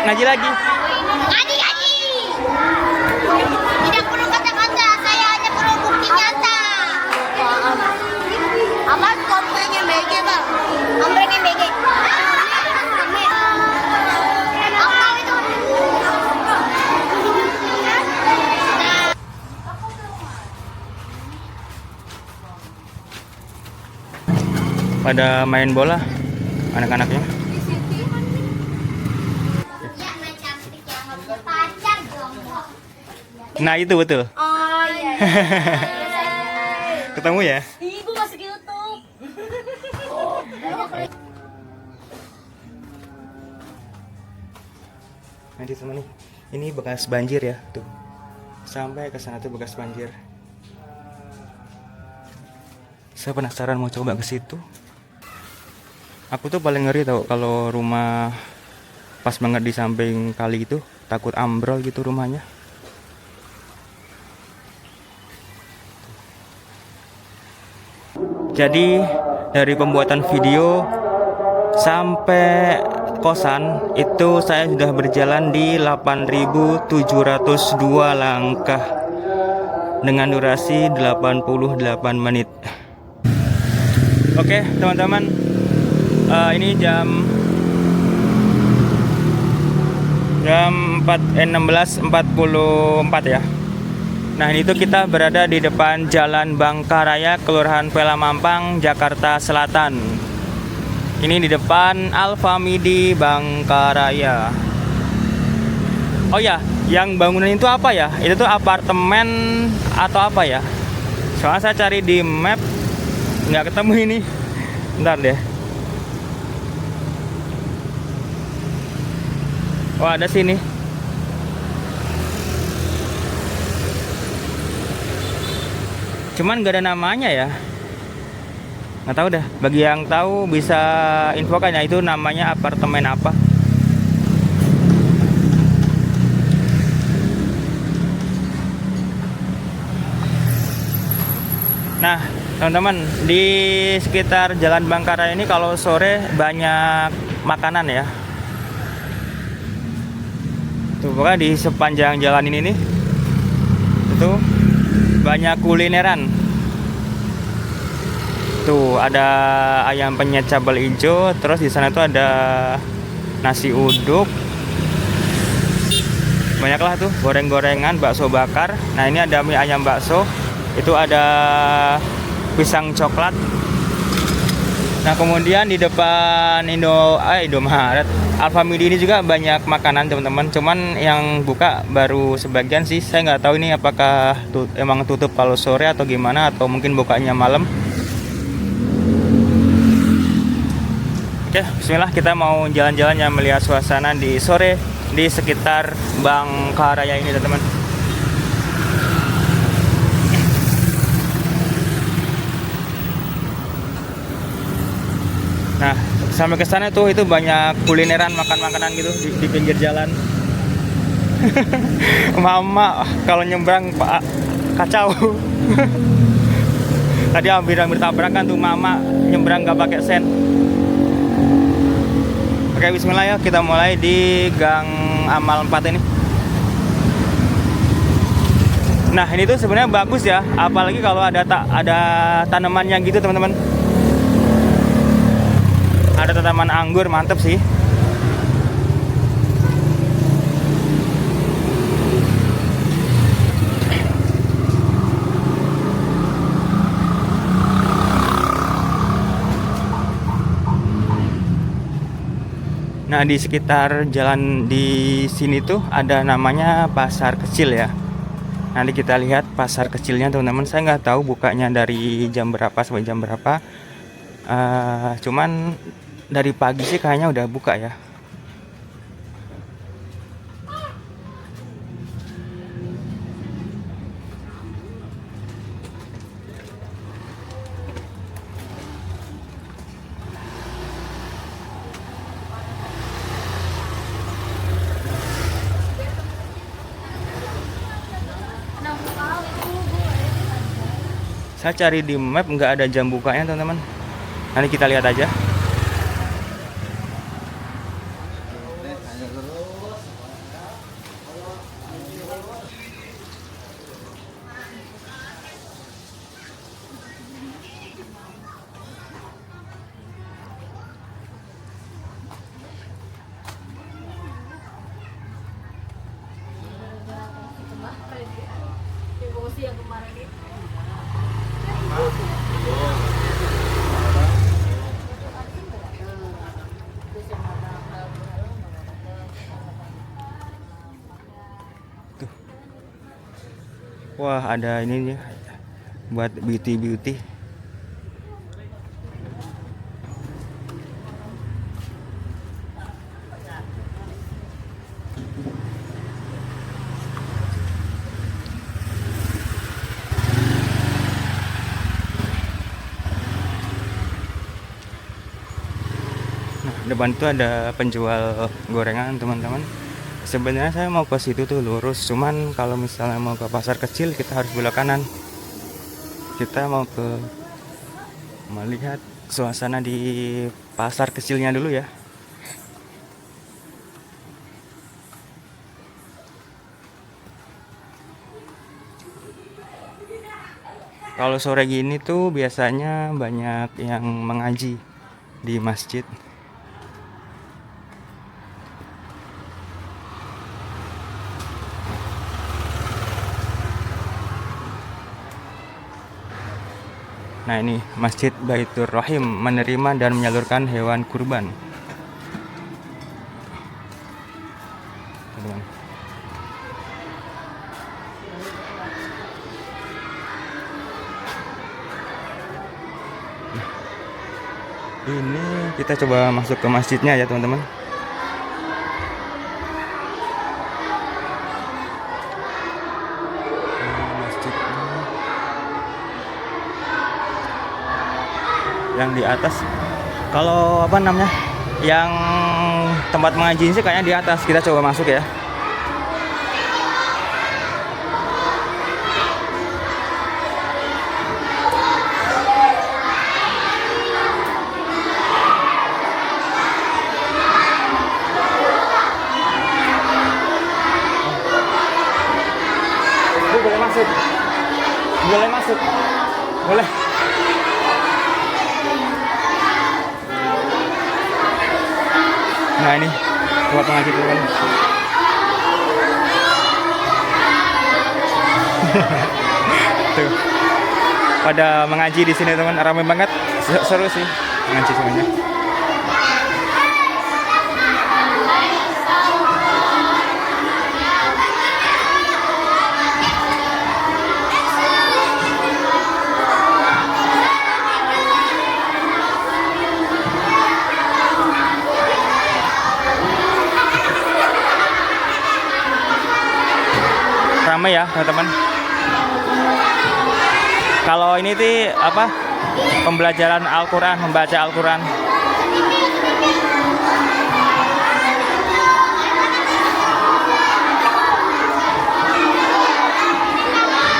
ngaji lagi. Ngaji, ngaji. Tidak perlu kata-kata, saya hanya perlu bukti nyata. Apa kompleknya BG, Bang? Kompleknya BG. Apa itu? Pada main bola anak-anaknya. Ya, main cantik ya, nggak punya pacar dong. Nah itu betul. Oh iya. Ketemu ya? Ih, gue masuk YouTube. Nanti teman nih, ini bekas banjir ya tuh. Sampai ke sana tuh bekas banjir. Saya penasaran mau coba ke situ. Aku tuh paling ngeri tau kalau rumah pas banget di samping kali itu, takut ambrol gitu rumahnya. Jadi dari pembuatan video sampai kosan itu saya sudah berjalan di 8.702 langkah dengan durasi 88 menit. Oke teman-teman, ini jam 16.44 ya. Nah ini tuh kita berada di depan Jalan Bangkaraya, Kelurahan Pela Mampang, Jakarta Selatan. Ini di depan Alfamidi Bangkaraya. Oh ya, yang bangunan itu apa ya? Itu tuh apartemen atau apa ya? Soalnya saya cari di map nggak ketemu ini. Bentar deh. Oh ada sini. Cuman nggak ada namanya ya. Nggak tahu dah. Bagi yang tahu bisa infokan ya, itu namanya apartemen apa. Nah teman-teman, di sekitar Jalan Bangkaraya ini kalau sore banyak makanan ya. Tuh pokoknya di sepanjang jalan ini nih, itu banyak kulineran. Tuh ada ayam penyet cabal hijau, terus di sana tuh ada nasi uduk. Banyaklah tuh goreng-gorengan, bakso bakar. Nah ini ada mie ayam bakso. Itu ada pisang coklat. Nah kemudian di depan Indomaret Alfamidi ini juga banyak makanan teman-teman. Cuman yang buka baru sebagian sih. Saya nggak tahu ini apakah emang tutup kalau sore atau gimana, atau mungkin bukanya malam. Oke, bismillah, kita mau jalan-jalan ya, melihat suasana di sore di sekitar Bangkaraya ini teman-teman. Nah, sampai ke sana tuh itu banyak kulineran, makan makanan gitu di pinggir jalan. Mama kalau nyebrang Pak kacau. Tadi hampir tabrakan tuh, mama nyebrang gak pakai sen. Oke, bismillah ya, kita mulai di Gang Amal 4 ini. Nah, ini tuh sebenarnya bagus ya, apalagi kalau ada tanamannya gitu teman-teman. Ada tanaman anggur, mantep sih. Nah di sekitar jalan di sini tuh ada namanya pasar kecil ya. Nanti kita lihat pasar kecilnya teman-teman. Saya nggak tahu bukanya dari jam berapa sampai jam berapa. Cuman dari pagi sih kayaknya udah buka ya. Saya cari di map nggak ada jam bukanya teman-teman. Nanti kita lihat aja. Wah, ada ini nih buat beauty. Nah, depan itu ada penjual gorengan, teman-teman. Sebenarnya saya mau ke situ tuh lurus, cuman kalau misalnya mau ke pasar kecil kita harus belok kanan. Kita mau melihat suasana di pasar kecilnya dulu ya. Kalau sore gini tuh biasanya banyak yang mengaji di masjid. Nah, ini Masjid Baitur Rahim menerima dan menyalurkan hewan kurban. Teman-teman. Ini kita coba masuk ke masjidnya ya, teman-teman. Yang di atas, kalau apa namanya, yang tempat mengaji sih kayaknya di atas. Kita coba masuk ya. Boleh masuk, boleh. Nah, ini buat mengaji teman. Tuh, pada mengaji di sini teman, ramai banget, seru sih mengaji semuanya. Ramai ya teman-teman. Kalau ini tuh apa, pembelajaran Al-Quran, membaca Al-Quran.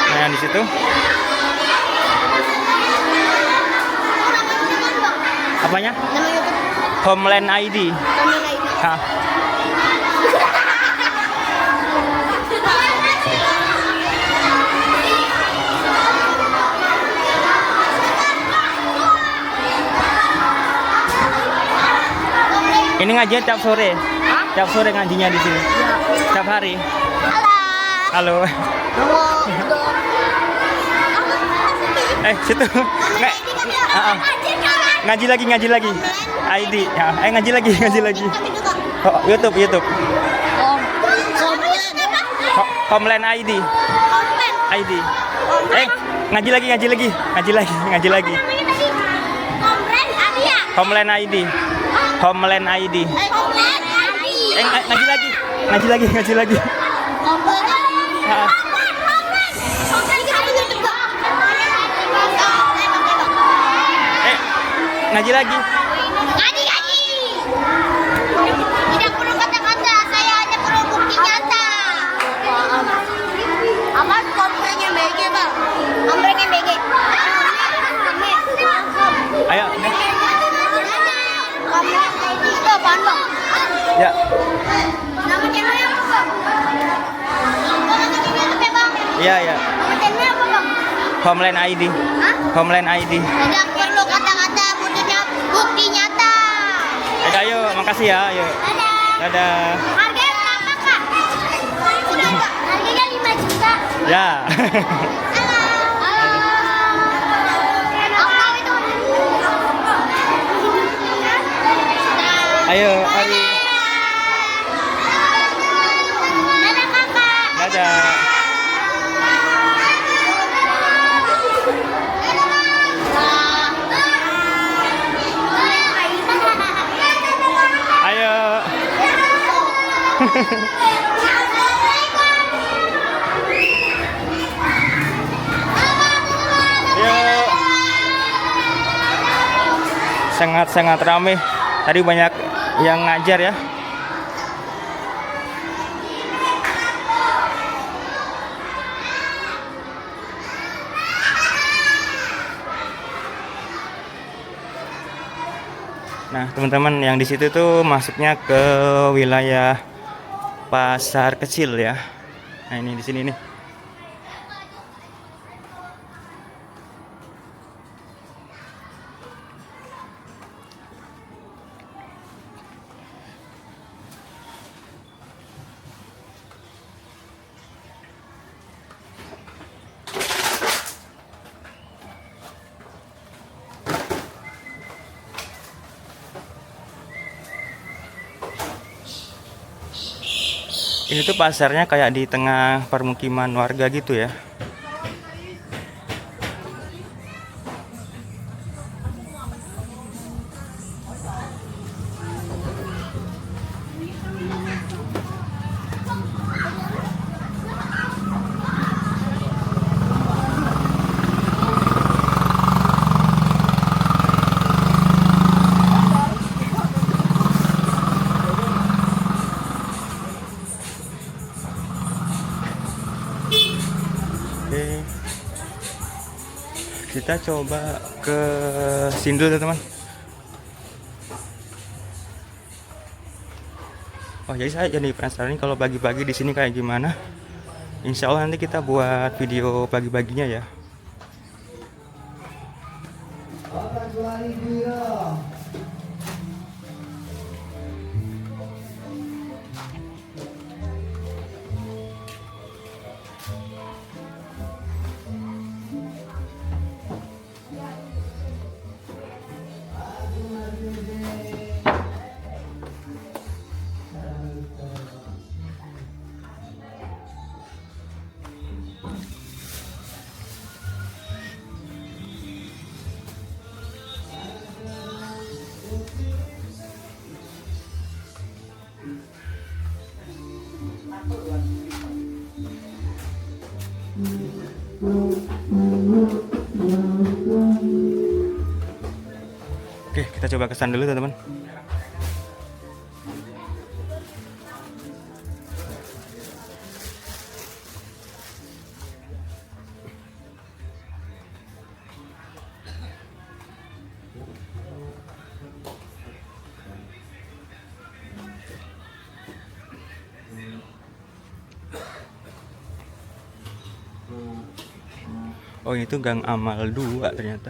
Nah, yang di situ apanya? Homeland ID. Hah. Ini ngajinya tiap sore. Tiap sore ngajinya di sini. Tiap hari. Halo. Situ. Ngaji lagi. ID. Ya, ngaji lagi. Oh, YouTube. Homeland ID. Ngaji lagi. Homeland ID. Ngaji lagi. Ngaji lagi. Tidak perlu kata-kata, saya hanya perlu bukti nyata. Apa kompresnya BG, Bang? Kompresnya BG. Ayo. Itu apaan, Bang? Ya. Nama channelnya apa, Bang? Nama channelnya, Bang? Iya. Nama channelnya apa, Bang? Homeland ID. Hah? Homeland ID. Tidak perlu kata-kata, butuhnya bukti nyata. Ayo, makasih ya. Ayo. Dadah. Harganya berapa, Kak? Harganya 5 juta. Ya. Ayo, Ari. Dadah, Kakak. Dadah. Yuk. Sangat-sangat ramai. Tadi banyak yang ngajar ya. Nah, teman-teman yang di situ tuh masuknya ke wilayah pasar kecil ya. Nah, ini di sini nih. Ini tuh pasarnya kayak di tengah permukiman warga gitu ya. Oke. Kita coba ke sini dulu teman. Oh, jadi saya jadi penasaran nih kalau pagi-pagi di sini kayak gimana. Insya Allah nanti kita buat video pagi-paginya ya. Oke, kita coba kesan dulu teman-teman. Oh, ini tuh Gang Amal 2 ternyata.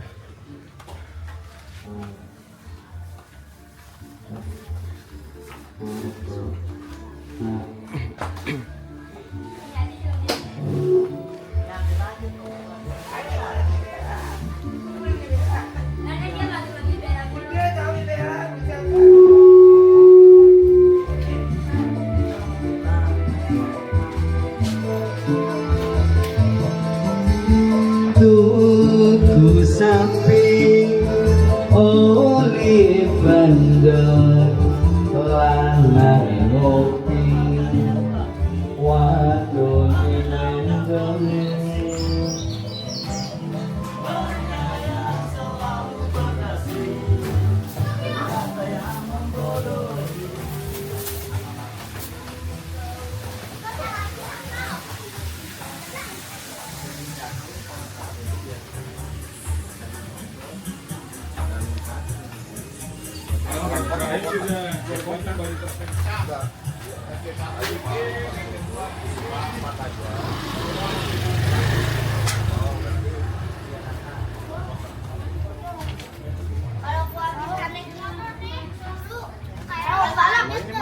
Tuku sapi oli bandar lanang ngopi wadon mendone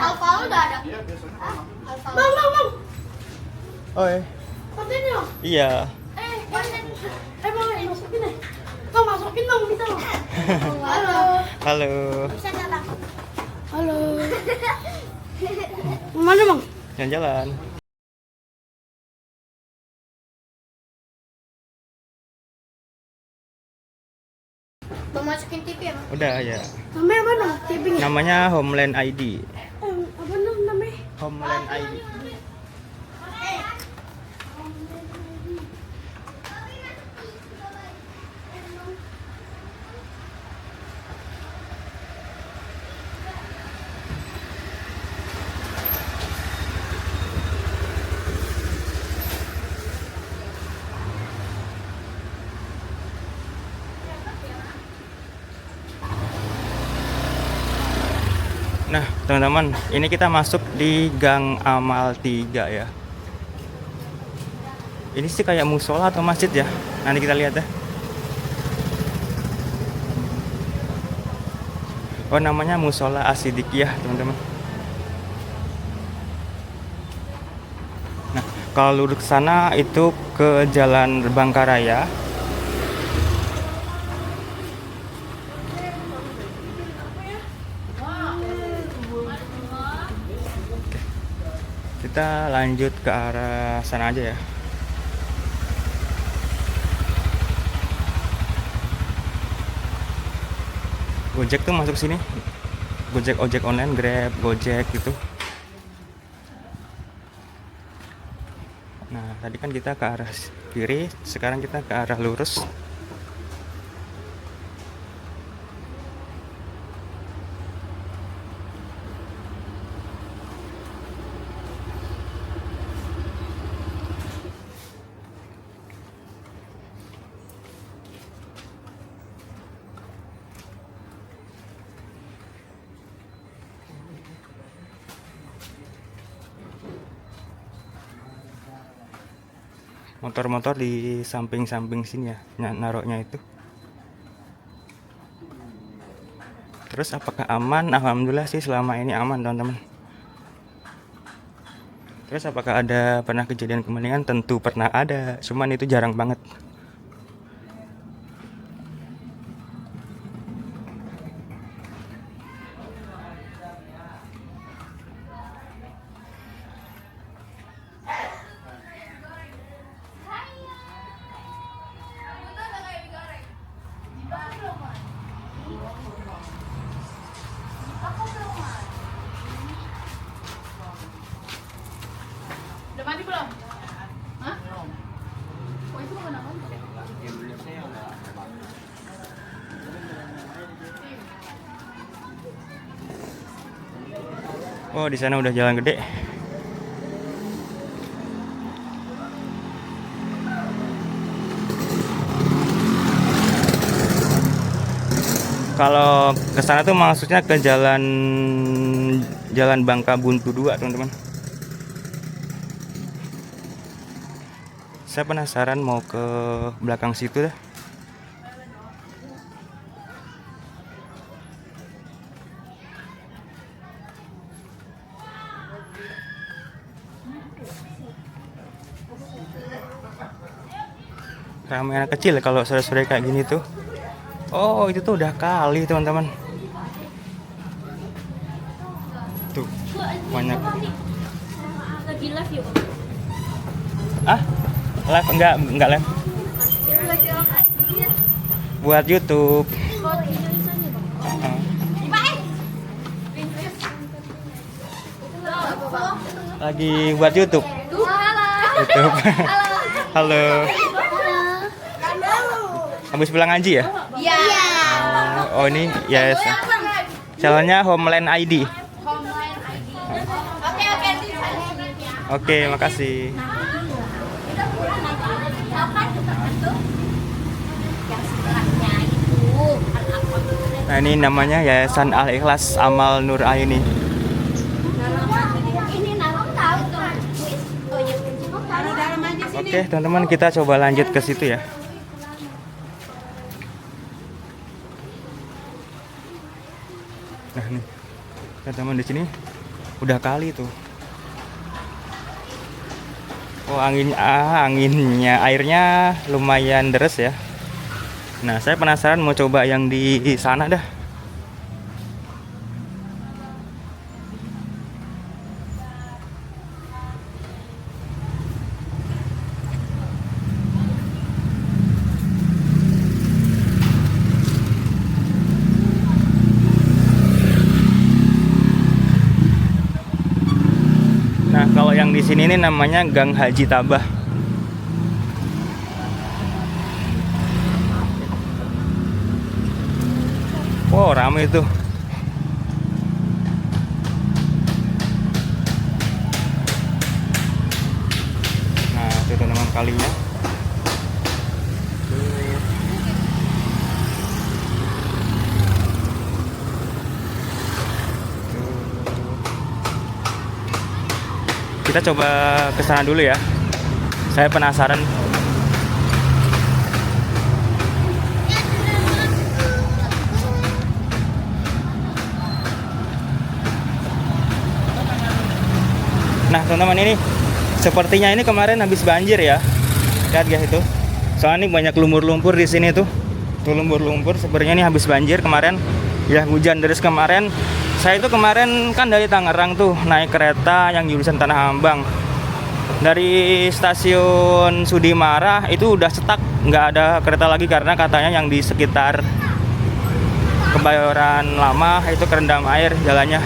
Alfa udah ada. Bang, bang, bang. Oi. Kontennya dong. Iya. Konten. Bang, masukin deh. Bang, masukin dong, bisa dong. Halo. Halo. Bisa jalan. Halo. Mana, Bang? Jalan-jalan. Bang, masukin TV ya, Bang? Udah ya. Namanya apa dong? TV-nya? Namanya Homeland ID. Apa dong namanya? Homeland ID. Nah, teman-teman, ini kita masuk di Gang Amal 3 ya. Ini sih kayak musola atau masjid ya. Nanti kita lihat ya. Oh, namanya Musola Asidikiyah, teman-teman. Nah, kalau lurus ke sana itu ke Jalan Bangkaraya. Kita lanjut ke arah sana aja ya. Gojek tuh masuk sini. Gojek, ojek online, Grab, Gojek gitu. Nah, tadi kan kita ke arah kiri, sekarang kita ke arah lurus. Motor-motor di samping-samping sini ya, naroknya itu. Terus apakah aman? Alhamdulillah sih selama ini aman, teman-teman. Terus apakah ada pernah kejadian kemalingan? Tentu pernah ada, cuman itu jarang banget. Udah mandi belum? Hah? Oh, itu bukan apa? Oh, di sana udah jalan gede. Kalau ke sana tuh maksudnya ke Jalan Bangka Buntu 2, teman-teman. Saya penasaran mau ke belakang situ dah. Ramai anak kecil kalau sore-sore kayak gini tuh. Oh, itu tuh udah kali, teman-teman. Tuh, banyak. Lagi live yuk. Ah, live enggak live. Buat YouTube. Lagi buat YouTube. YouTube. Halo. Habis pulang ngaji ya? Iya. Oh, ini yes. Channelnya Homeland ID. Oke, makasih. Nah, ini namanya Yayasan Al Ikhlas Amal Nur Aini. Oke, teman-teman, kita coba lanjut ke situ ya. Nah, nih, teman-teman, di sini udah kali tuh. Oh, anginnya, airnya lumayan deres ya. Nah, saya penasaran mau coba yang di sana dah. gang di sini ini namanya Gang Haji Tabah. Wow, ramai itu. Nah, itu teman kalinya. Kita coba ke sana dulu ya. Saya penasaran. Nah, teman-teman, ini sepertinya ini kemarin habis banjir ya. Lihat guys itu. Soalnya ini banyak lumpur-lumpur di sini tuh. Tuh lumpur-lumpur, sepertinya ini habis banjir kemarin. Ya, hujan deras kemarin. Saya itu kemarin kan dari Tangerang tuh naik kereta yang jurusan Tanah Abang. Dari stasiun Sudimara itu udah stuck, nggak ada kereta lagi karena katanya yang di sekitar Kebayoran Lama itu kerendam air jalannya.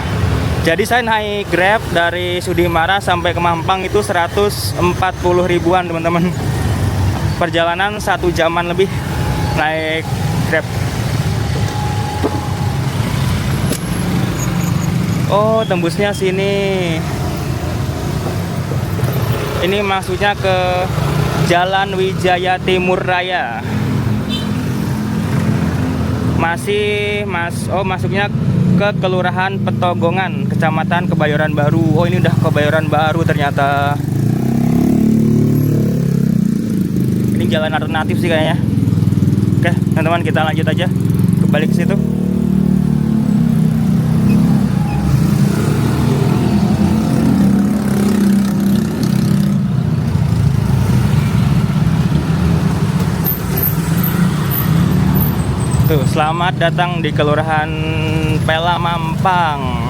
Jadi saya naik Grab dari Sudimara sampai ke Mampang itu 140 ribuan teman-teman. Perjalanan 1 jaman lebih naik Grab. Oh, tembusnya sini. Ini maksudnya ke Jalan Wijaya Timur Raya. Masuknya ke Kelurahan Petogongan, Kecamatan Kebayoran Baru. Oh, ini udah Kebayoran Baru ternyata. Ini jalan alternatif sih kayaknya. Oke, teman-teman, kita lanjut aja kembali ke situ. Tuh, selamat datang di Kelurahan Pela Mampang.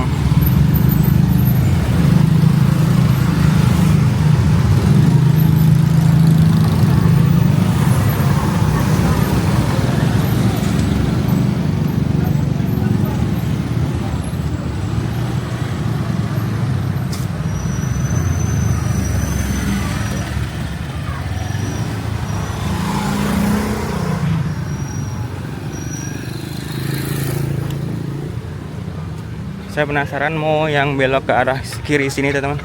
Saya penasaran mau yang belok ke arah kiri sini teman-teman.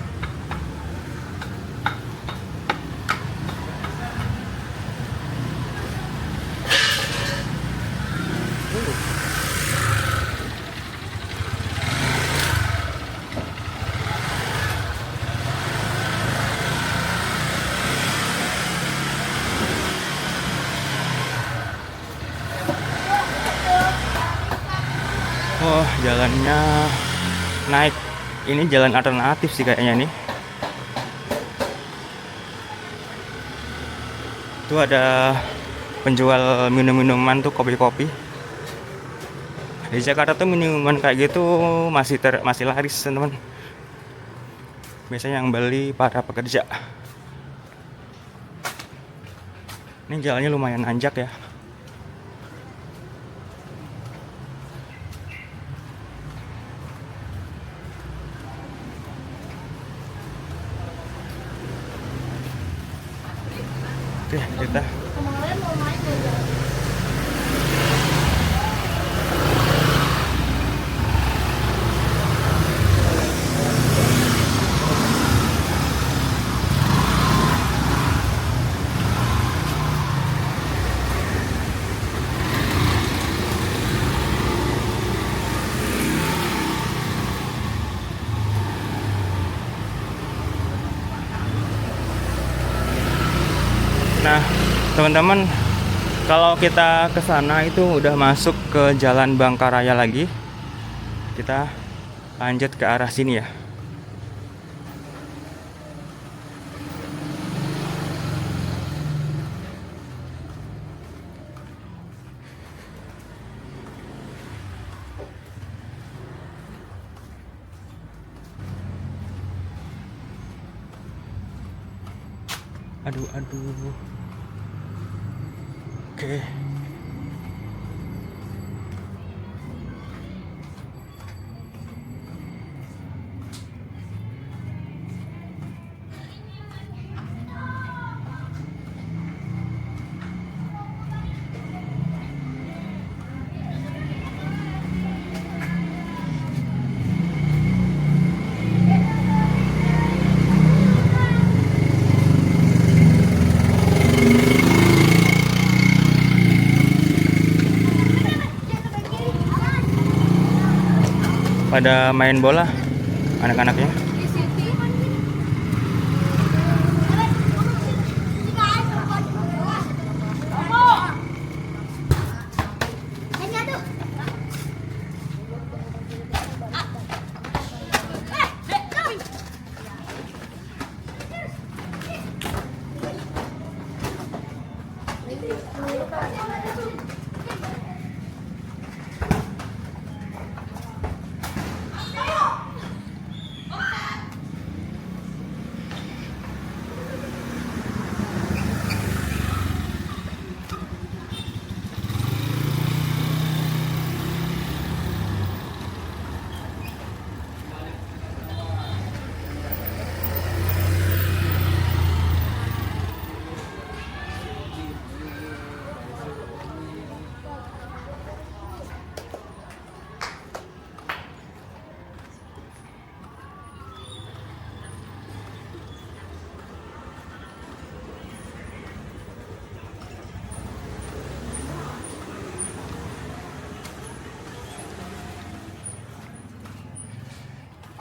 Oh, jalannya naik. Ini jalan alternatif sih kayaknya nih. Itu ada penjual minum-minuman tuh, kopi-kopi. Di Jakarta tuh minuman kayak gitu masih laris, teman-teman. Biasanya yang beli para pekerja. Ini jalannya lumayan nanjak ya. Oke, kita Kemarin mau main ya. Nah, teman-teman, kalau kita ke sana itu udah masuk ke Jalan Bangkaraya lagi. Kita lanjut ke arah sini ya. Aduh. Oke. pada main bola anak-anaknya.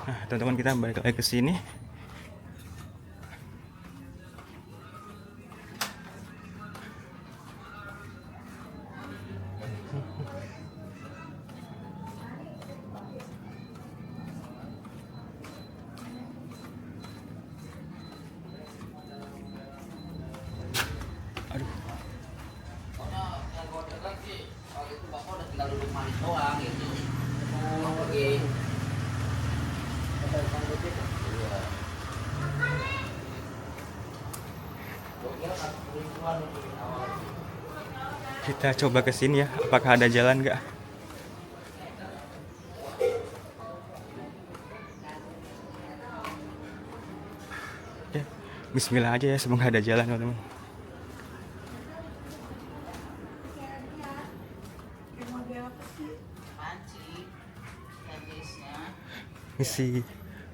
Nah, teman-teman, kita balik lagi ke sini. Aduh. Kita coba ke sini ya, apakah ada jalan nggak? Ya, bismillah aja ya, semoga ada jalan teman-teman. Misi,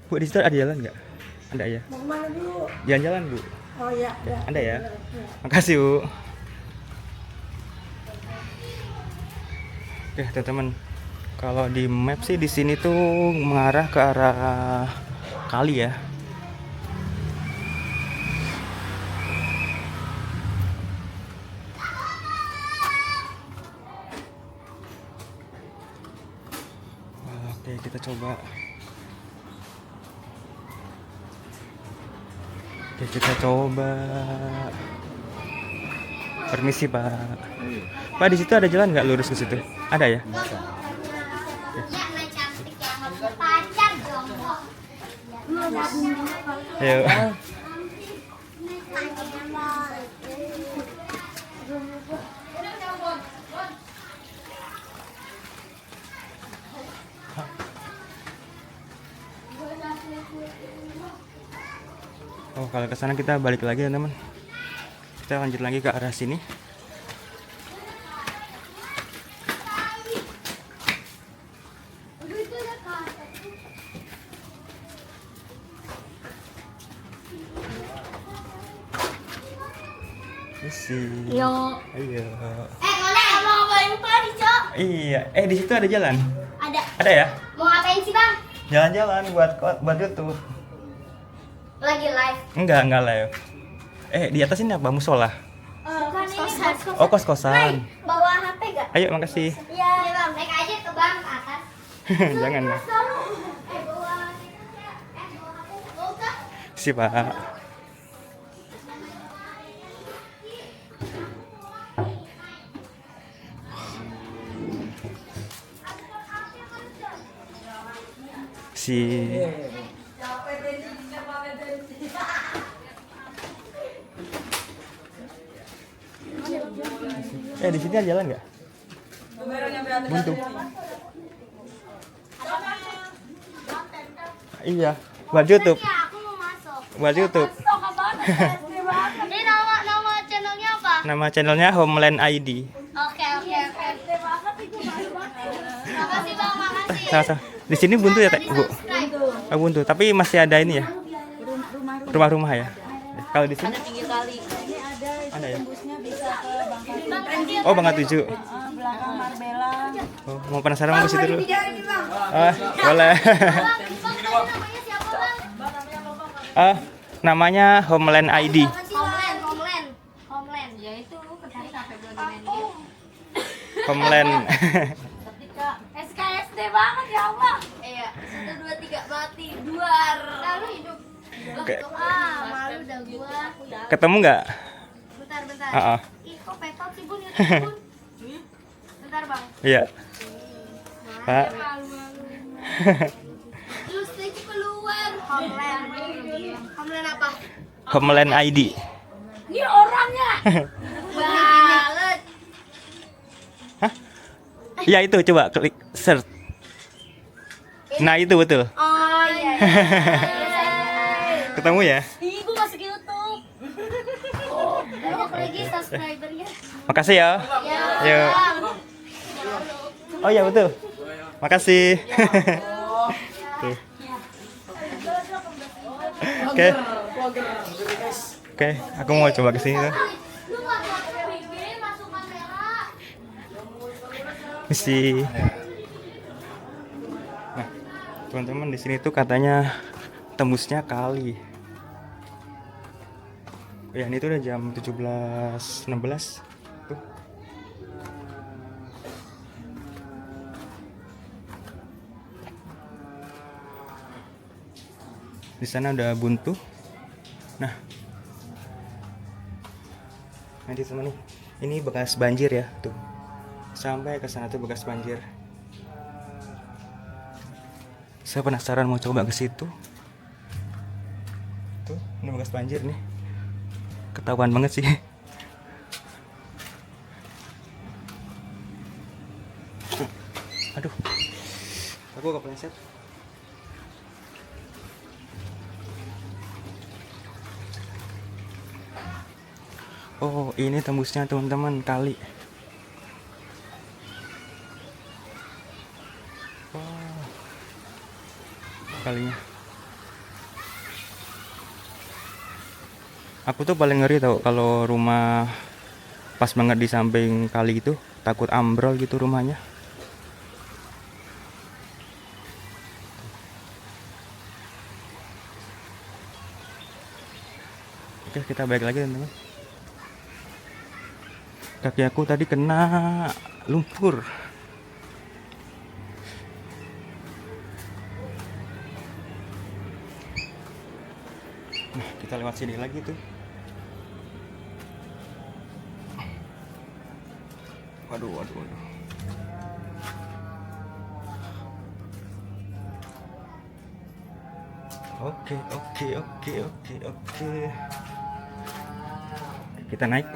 Bu, di situ ada jalan nggak? Ada ya? Mau kemana dulu? Jalan-jalan, Bu. Oh iya, Ada ya? Makasih, Bu. Oke, teman-teman. Kalau di map sih di sini tuh mengarah ke arah kali ya. Oke, kita coba. Oke, kita coba. Permisi, Pak. Pak, di situ ada jalan nggak lurus ke situ? Ada ya? Ya, main cantik ya, nggak pacar dong. Ayo. Oh, kalau ke sana kita balik lagi ya, teman. Kita lanjut lagi ke arah sini. Isi. Yo. Ayo. Mana mau ngapain tadi, Cok? Iya, di situ ada jalan. Ada. Ada ya? Mau ngapain sih, Bang? Jalan-jalan buat YouTube. Lagi live. Enggak live. Di atas ini apa? Musola. Bukan ini. Oh, kos-kosan. Bawa HP gak? Ayo, makasih. Iya, Bang. Naik aja ke bang ke atas. Jangan lah. Bawa HP. Mau kah? Si Pak. Si. Di sini ada jalan nggak? Buntu. Iya, buat YouTube. Ya, aku mau masuk. Buat YouTube. Ini nama channelnya apa? Nama channelnya Homeland ID. Oke. Makasih, Bang. Makasih. Sama-sama. Di sini buntu ya, Bu? Subscribe. Oh, buntu. Tapi masih ada ini ya? Rumah-rumah ya? Kalau di sini? Tinggi kali. Ini Ada ya? tembusnya bisa ke Bangka 7. Oh, Bangka 7. Belakang Marbella. Oh, mau penasaran mau ke situ dulu. Ini Bang. Boleh. Namanya siapa bang? Namanya Homeland ID. Homeland. Ya itu kedai sampai belum dimain game. Homeland. SKSD banget ya Allah. Iya. 1, 2, 3 mati. Duar. Lalu hidup. Malu dah gua. Ketemu nggak? Bentar. Ih, kok petot sih Bun? Bun. Bentar bang. Iya. Pak. Malu-malu. Lu stay keluar. Homeland apa? Homeland ID. Ini orangnya. Balet. Ya itu coba klik search. Nah itu betul. Oh iya. Ketemu ya. Ih, gua masuk YouTube. Banyak lagi subscribernya. Makasih ya. Yuk. Oh ya betul. Makasih. Tuh. Oke. Oke, aku mau coba ke sini tuh. Lu nggak masuk kamera. Misi. Nah, teman-teman di sini tuh katanya tembusnya kali. Ya ini tuh udah jam 17.16 tuh. Di sana udah buntu. Nah di sana nih, ini bekas banjir ya tuh. Sampai ke sana tuh bekas banjir. Saya penasaran mau coba ke situ. Tuh, ini bekas banjir nih. Ketahuan banget sih. Aduh. Aku kepleset. Oh, ini tembusnya teman-teman kali. Wow. Kalinya. Aku tuh paling ngeri tau kalau rumah pas banget di samping kali itu, takut ambrol gitu rumahnya. Oke, kita balik lagi teman-teman. Kaki aku tadi kena lumpur. Nah, kita lewat sini lagi tuh. Waduh. Oke. Kita naik.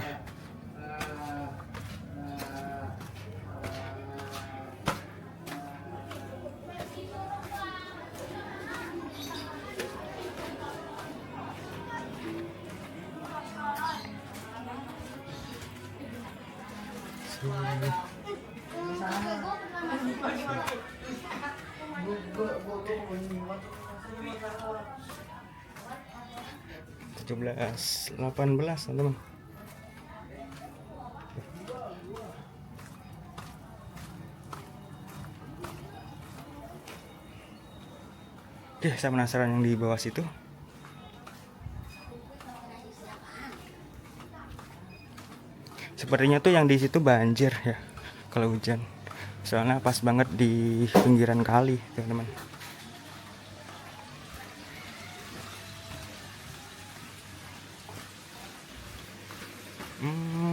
Belas 18 teman-teman. Oke, saya penasaran yang di bawah situ. Sepertinya tuh yang di situ banjir ya kalau hujan. Soalnya pas banget di pinggiran kali, teman-teman.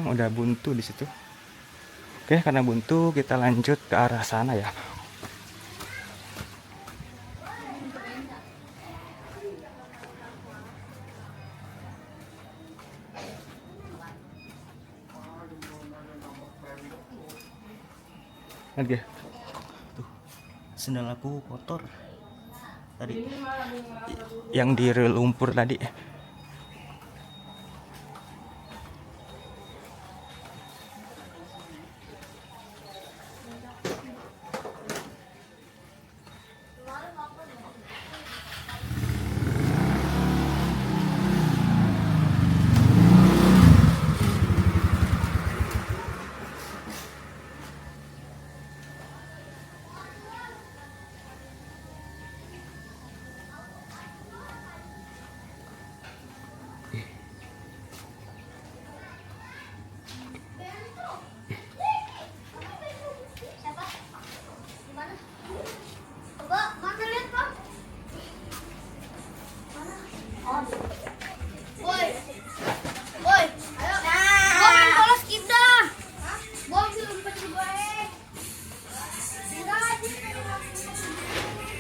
Udah buntu di situ. Oke, karena buntu kita lanjut ke arah sana ya. Lihat ya. Tuh, sendal aku kotor. Tadi yang di lumpur tadi.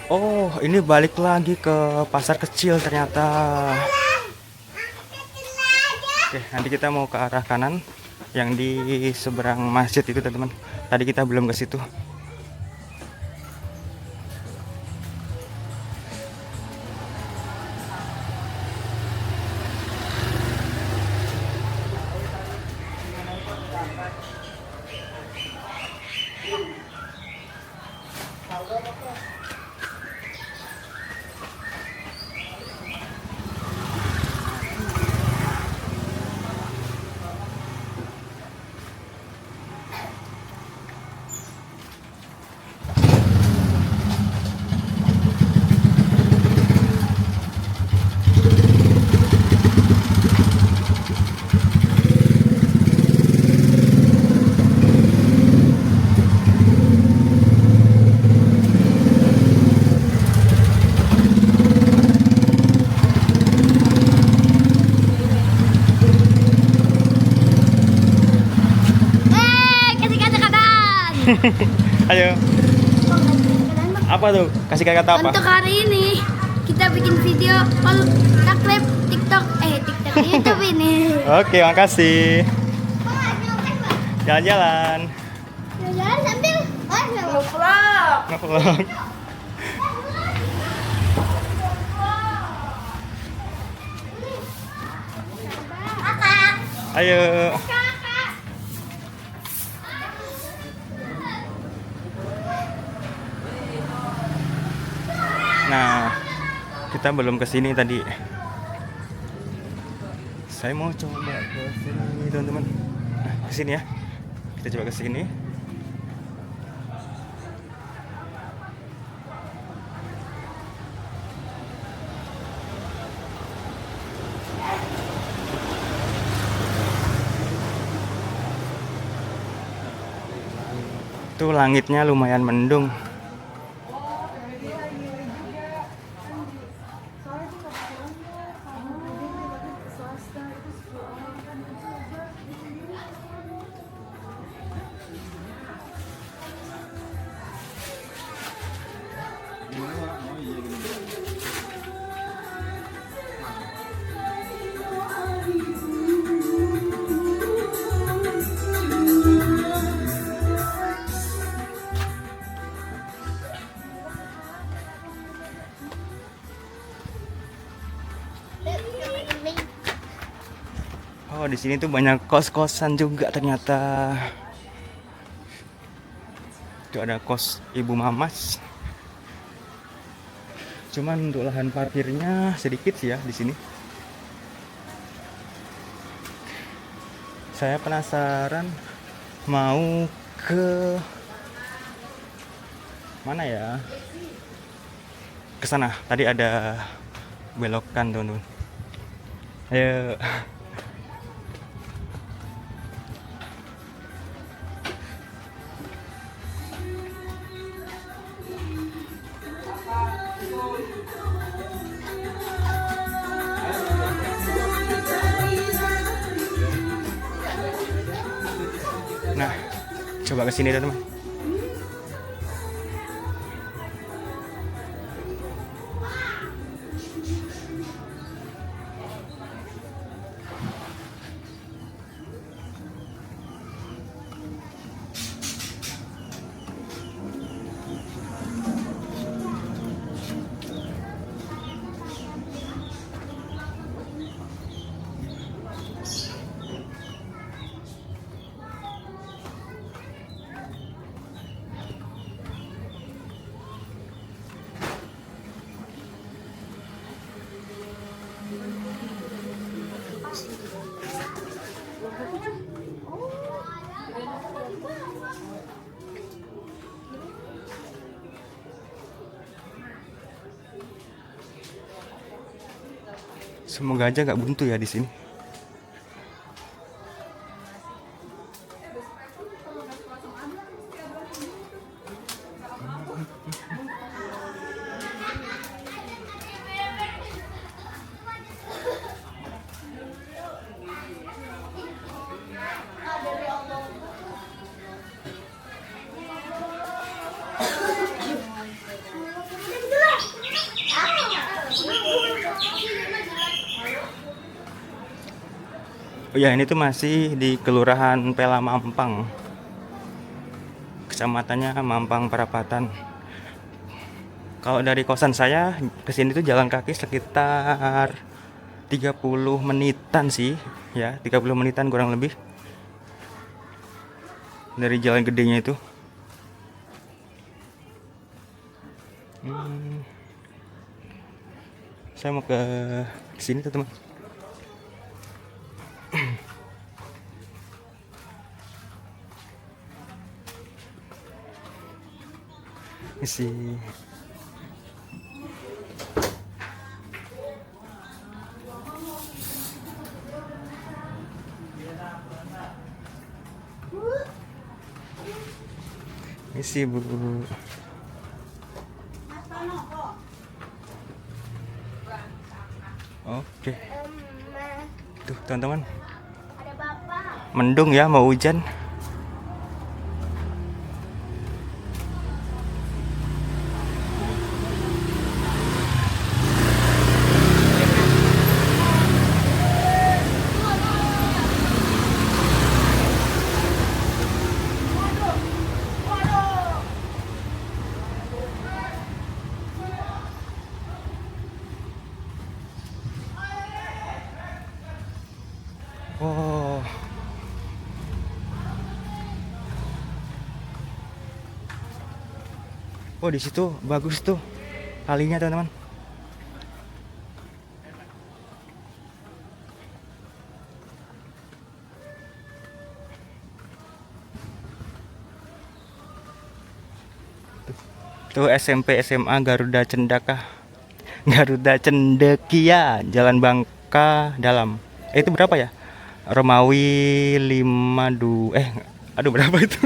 Oh, ini balik lagi ke pasar kecil ternyata. Oke, nanti kita mau ke arah kanan yang di seberang masjid itu, teman-teman. Tadi kita belum ke situ. Kasih kata-kataan. Ayo. Apa tuh? Kasih kata apa? Untuk hari ini kita bikin video klip TikTok YouTube ini. Oke, makasih. Jalan-jalan. Jalan sambil Ngevlog. Ayo. Nah, kita belum kesini tadi. Saya mau coba ke sini, teman-teman. Nah, kesini ya. Kita coba ke sini. Tuh langitnya lumayan mendung. Oh, di sini tuh banyak kos-kosan juga ternyata. Itu ada kos Ibu Mamas. Cuman untuk lahan parkirnya sedikit sih ya di sini. Saya penasaran mau ke mana ya? Ke sana. Tadi ada belokan, teman-teman. Ayo. Nah, coba ke sini, teman-teman. Semoga aja nggak buntu ya di sini. Oh ya, ini tuh masih di Kelurahan Pelamampang. Kecamatannya Mampang Perapatan. Kalau dari kosan saya ke sini tuh jalan kaki sekitar 30 menitan sih, ya, 30 menitan kurang lebih. Dari jalan gedenya itu. Saya mau ke sini tuh, teman. Isi. Isi, Bu. Oke. Tuh, teman-teman. Ada bapak. Mendung ya, mau hujan. Oh. Oh, di situ bagus tuh kalinya, teman-teman. Tuh SMP SMA Garuda Cendaka. Garuda Cendekia, Jalan Bangka Dalam. Itu berapa ya? Romawi 52. Aduh, berapa itu?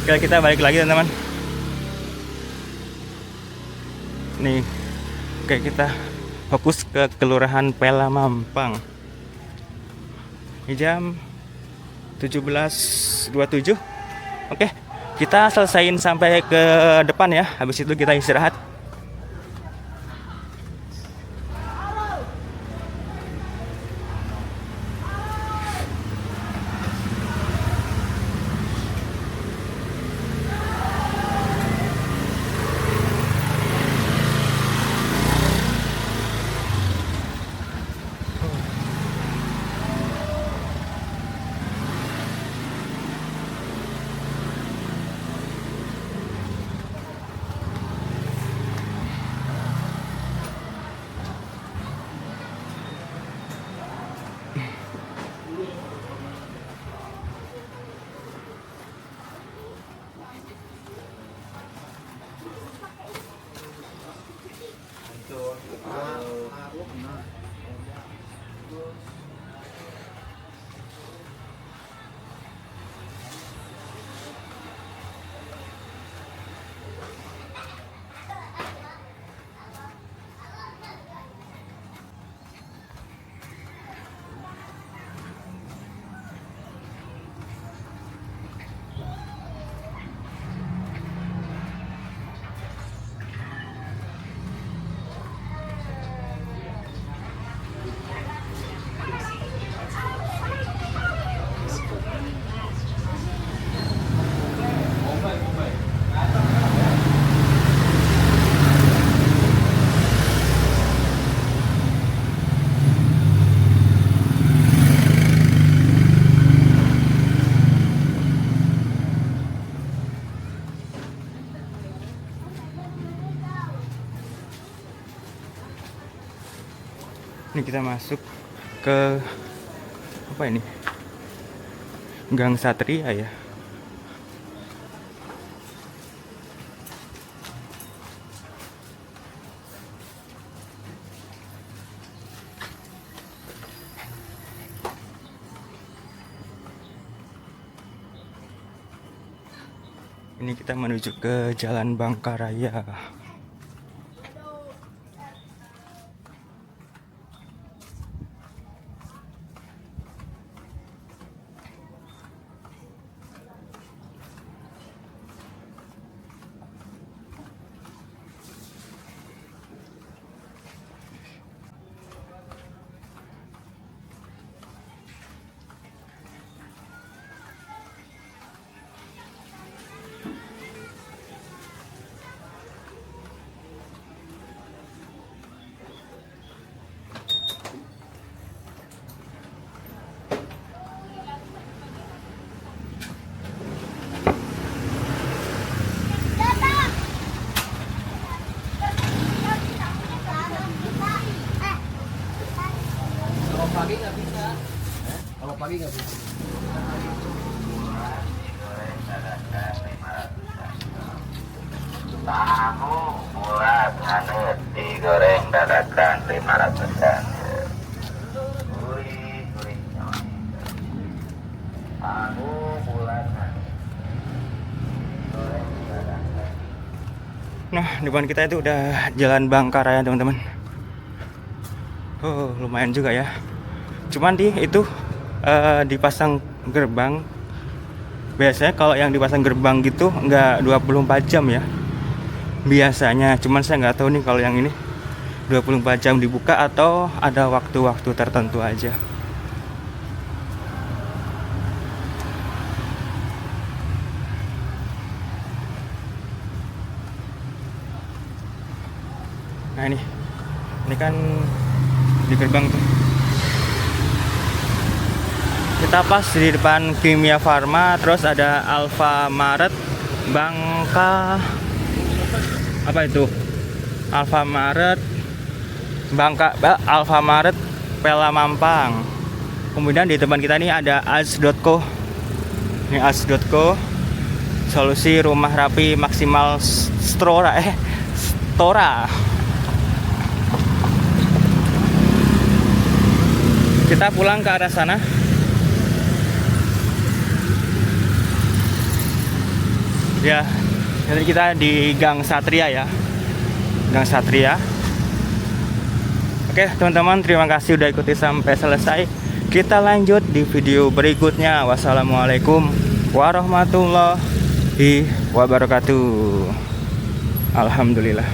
Oke, kita balik lagi, teman-teman. Nih, oke, kita fokus ke Kelurahan Pelamampang. Ini jam 17.27. Oke, kita selesain sampai ke depan ya. Habis itu kita istirahat. Ini kita masuk ke apa ini? Gang Satria ya. Ini kita menuju ke Jalan Bangkaraya. pagi nggak bisa. Kalau pagi nggak bisa. Tahu bulat hangat digoreng dadakan 500-an. Gurih, gurih. Tahu bulat hangat digoreng dadakan. Nah, depan kita itu udah Jalan Bangkaraya, teman-teman. Oh, lumayan juga ya. Cuman itu dipasang gerbang. Biasanya kalau yang dipasang gerbang gitu nggak 24 jam ya. Biasanya, cuman saya nggak tahu nih kalau yang ini 24 jam dibuka atau ada waktu-waktu tertentu aja. Nah ini kan di gerbang tuh. Kita pas di depan Kimia Farma, terus ada Alfamaret Bangka. Apa itu? Alfamaret Bangka, Alfamaret Pela Mampang. Kemudian di depan kita nih ada Az.co. Ini Az.co. Solusi rumah rapi maksimal Stora. Kita pulang ke arah sana. Ya, jadi kita di Gang Satria ya. Gang Satria. Oke, teman-teman, terima kasih udah ikuti sampai selesai. Kita lanjut di video berikutnya. Wassalamualaikum warahmatullahi wabarakatuh. Alhamdulillah.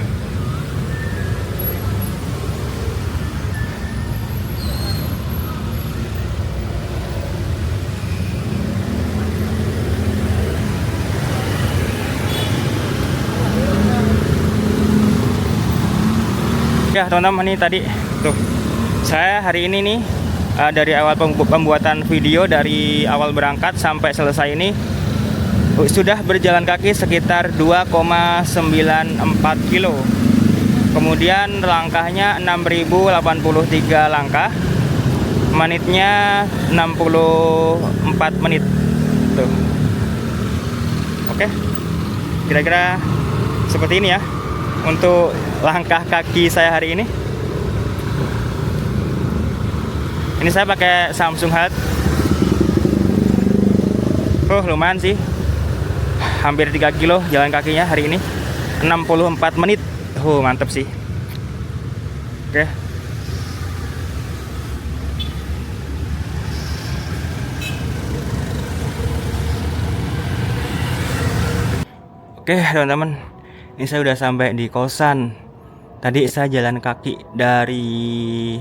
Ya teman-teman, ini tadi tuh saya hari ini nih dari awal pembuatan video, dari awal berangkat sampai selesai ini sudah berjalan kaki sekitar 2,94 kilo. Kemudian langkahnya 6083 langkah, menitnya 64 menit tuh. Oke, kira-kira seperti ini ya untuk langkah kaki saya hari ini. Ini saya pakai Samsung Health. Lumayan sih, hampir 3 kilo jalan kakinya hari ini, 64 menit. Mantep sih. Oke. Oke teman-teman, ini saya udah sampai di kosan. Tadi saya jalan kaki dari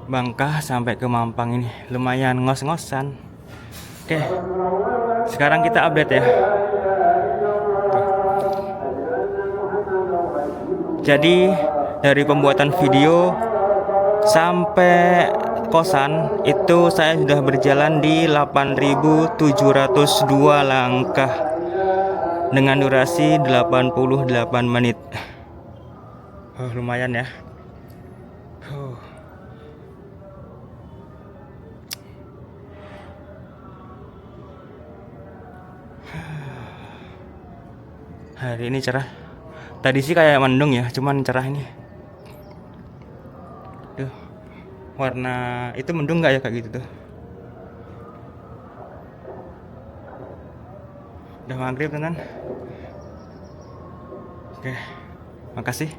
Bangka sampai ke Mampang, ini lumayan ngos-ngosan. Oke, sekarang kita update ya. Jadi dari pembuatan video sampai kosan itu saya sudah berjalan di 8.702 langkah dengan durasi 88 menit. Lumayan ya. Hari ini cerah. Tadi sih kayak mendung ya, cuman cerah ini. Tuh, warna itu mendung nggak ya kayak gitu tuh. Udah maghrib teman. Oke, makasih.